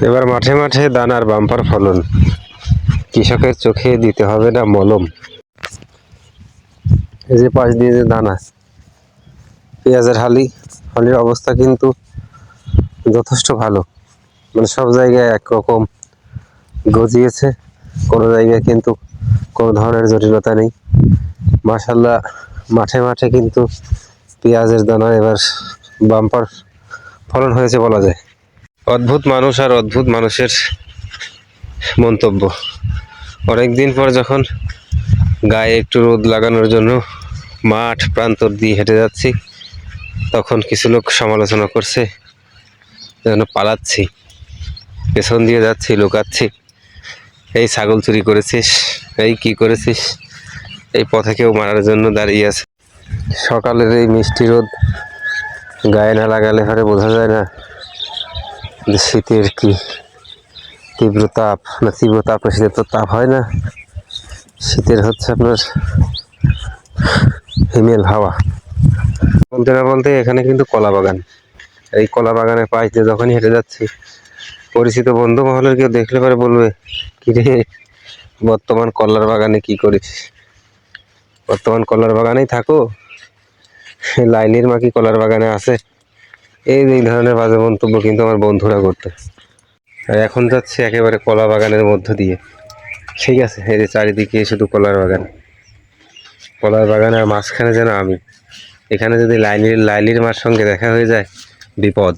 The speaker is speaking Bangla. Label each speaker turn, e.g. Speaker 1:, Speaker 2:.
Speaker 1: এবার মাঠে মাঠে দানার বাম্পার ফলন, কৃষকের চোখে দিতে হবে না মলম। এই যে পাশ দিয়ে যে দানা, পেঁয়াজের হালির অবস্থা কিন্তু যথেষ্ট ভালো, মানে সব জায়গায় একরকম গজিয়েছে, কোনো জায়গায় কিন্তু কোনো ধরনের জটিলতা নেই। মাশাল্লাহ, মাঠে মাঠে কিন্তু পেঁয়াজের দানা এবার বাম্পার ফলন হয়েছে বলা যায়। অদ্ভুত মানুষ আর অদ্ভুত মানুষের মন্তব্য। অনেকদিন পর যখন গায়ে একটু রোদ লাগানোর জন্য মাঠ প্রান্তর দিয়ে হেঁটে যাচ্ছি, তখন কিছু লোক সমালোচনা করছে যেন পালাচ্ছি, পেছন দিয়ে যাচ্ছি, লুকাচ্ছি, এই ছাগল চুরি করেছিস, এই কি করেছিস, এই পথে কেউ মারার জন্য দাঁড়িয়ে আছে। সকালের এই মিষ্টি রোদ গায়ে না লাগালে পরে বোঝা যায় না যে শীতের কি তীব্র তাপ, না তীব্র তাপ, শীতের তো তাপ হয় না, শীতের হচ্ছে আপনার হিমেল হাওয়া। বলতে না বলতে এখানে কিন্তু কলা বাগান, এই কলা বাগানের পাশ দিয়ে যখনই হেঁটে যাচ্ছি, পরিচিত বন্ধু মহলের কেউ দেখলে পরে বলবে, কিরে বর্তমান কলার বাগানে কি করিস, বর্তমান কলার বাগানেই থাকো, লাইলির মা কি কলার বাগানে আছে? এই ধরনের বাজে মন্তব্য কিন্তু আমার বন্ধুরা করতে। আর এখন যাচ্ছি একেবারে কলা বাগানের মধ্য দিয়ে, ঠিক আছে, এই যে চারিদিকে শুধু কলার বাগান, কলার বাগানের মাঝখানে যেন আমি। এখানে যদি লাইলির মার সঙ্গে দেখা হয়ে যায়, বিপদ।